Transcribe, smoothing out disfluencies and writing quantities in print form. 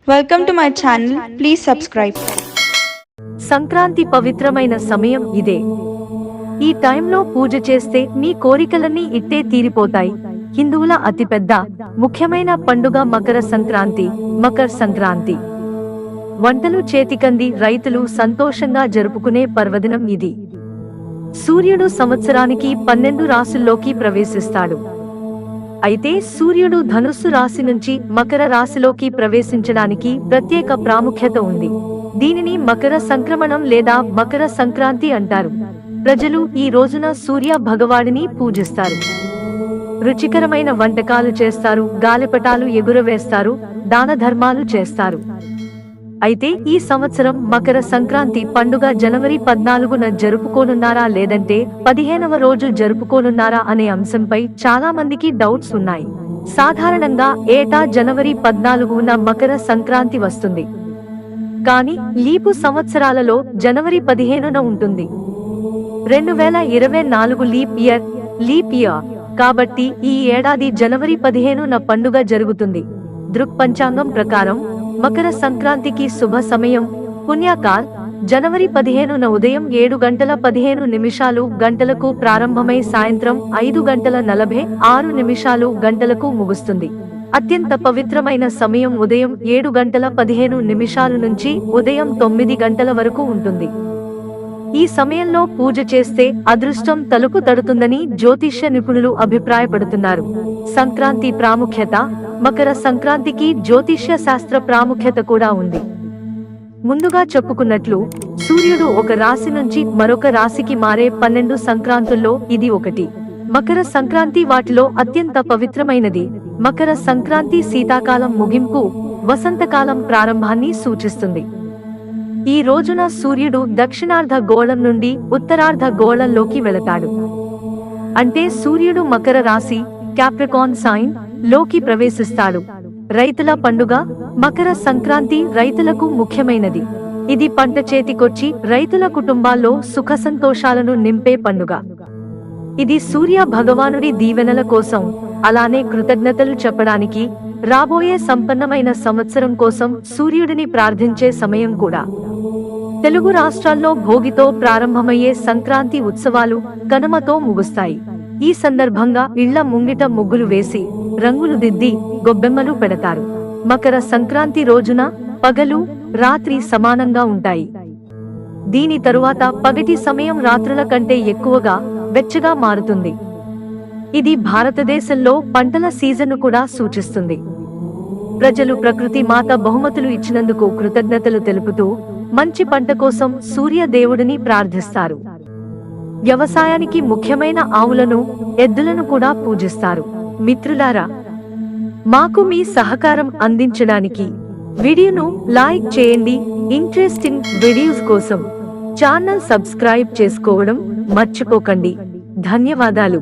Welcome to my channel. Please subscribe. Sankranti పవిత్రమైన సమయం ఇదే. ఈ టైంలో పూజ చేస్తే మీ కోరికలన్నీ ఇట్టే తీరిపోతాయి. హిందువుల అతిపెద్ద ముఖ్యమైన పండుగ మకర సంక్రాంతి. మకర సంక్రాంతి వంటలు చేతికంది రైతులు సంతోషంగా జరుపుకునే పర్వదినం ఇది. సూర్యుడు సంవత్సరానికి 12 రాశుల్లోకి ప్రవేశిస్తాడు. అయితే సూర్యుడు ధనుస్సు రాశి నుంచి మకర రాశిలోకి ప్రవేశించడానికి ప్రత్యేక ప్రాముఖ్యత ఉంది. దీనిని మకర సంక్రమణం లేదా మకర సంక్రాంతి అంటారు. ప్రజలు ఈ రోజున సూర్య భగవాడిని పూజిస్తారు. రుచికరమైన వంటకాలు చేస్తారు, గాలిపటాలు ఎగురవేస్తారు, దాన ధర్మాలు చేస్తారు. అయితే ఈ సంవత్సరం మకర సంక్రాంతి పండుగ జనవరి 14న జరుపుకోనున్నారా లేదంటే 15వ రోజు జరుపుకోనున్నారా అనే అంశంపై చాలా మందికి డౌట్స్ ఉన్నాయి. సాధారణంగా ఏటా జనవరి 14న మకర సంక్రాంతి వస్తుంది. కానీ లీపు సంవత్సరాలలో జనవరి 15న ఉంటుంది. 2024 లీప్ ఇయర్ కాబట్టి ఈ ఏడాది జనవరి 15న పండుగ జరుగుతుంది. దృక్పంచాంగం ప్రకారం మకర సంక్రాంతికి శుభ సమయం పుణ్యకాల్ జనవరి 15న ఉదయం 7:15 గంటలకు ప్రారంభమై సాయంత్రం 5:46 గంటలకు ముగుస్తుంది. అత్యంత పవిత్రమైన సమయం ఉదయం 7:15 నుంచి ఉదయం 9 గంటల వరకు ఉంటుంది. ఈ సమయంలో పూజ చేస్తే అదృష్టం తలుపు తడుతుందని జ్యోతిష్య నిపుణులు అభిప్రాయపడుతున్నారు. సంక్రాంతి ప్రాముఖ్యత. మకర సంక్రాంతికి జ్యోతిష్య శాస్త్ర ప్రాముఖ్యత కూడా ఉంది. ముందుగా చెప్పుకున్నట్లు సూర్యుడు ఒక రాశి నుంచి మరొక రాశికి మారే 12 సంక్రాంతుల్లో ఇది ఒకటి. మకర సంక్రాంతి వాటిలో అత్యంత పవిత్రమైనది. మకర సంక్రాంతి శీతాకాలం ముగింపు, వసంతకాలం ప్రారంభాన్ని సూచిస్తుంది. ఈ రోజున సూర్యుడు దక్షిణార్ధ గోళం నుండి ఉత్తరార్ధ గోళంలోకి వెళతాడు. అంటే సూర్యుడు మకర రాశి క్యాప్రికాన్ సైన్ లోకి ప్రవేశిస్తాడు. రైతుల పండుగ. మకర సంక్రాంతి రైతులకు ముఖ్యమైనది. ఇది పంట చేతికొచ్చి రైతుల కుటుంబాల్లో సుఖ సంతోషాలను నింపే పండుగ. ఇది సూర్య భగవానుడి దీవెనల కోసం, అలానే కృతజ్ఞతలు చెప్పడానికి, రాబోయే సంపన్నమైన సంవత్సరం కోసం సూర్యుడిని ప్రార్థించే సమయం కూడా. తెలుగు రాష్ట్రాల్లో భోగితో ప్రారంభమయ్యే సంక్రాంతి ఉత్సవాలు కనుమతో ముగుస్తాయి. ఈ సందర్భంగా ఇళ్ల ముంగిట ముగ్గులు వేసి రంగులు దిద్ది గొబ్బెమ్మలు పెడతారు. మకర సంక్రాంతి రోజున పగలు రాత్రి సమానంగా ఉంటాయి. దీని తరువాత పగటి సమయం రాత్రుల కంటే ఎక్కువగా వెచ్చగా మారుతుంది. ఇది భారతదేశంలో పంటల సీజన్ను కూడా సూచిస్తుంది. ప్రజలు ప్రకృతి మాత బహుమతులు ఇచ్చినందుకు కృతజ్ఞతలు తెలుపుతూ మంచి పంట కోసం సూర్య దేవుడిని ప్రార్థిస్తారు. వ్యవసాయానికి ముఖ్యమైన ఆవులను, ఎద్దులను కూడా పూజిస్తారు. మిత్రులారా, మాకు మీ సహకారం అందించడానికి వీడియోను లైక్ చేయండి. ఇంట్రెస్టింగ్ వీడియోస్ కోసం ఛానల్ సబ్స్క్రైబ్ చేసుకోవడం మర్చిపోకండి. ధన్యవాదాలు.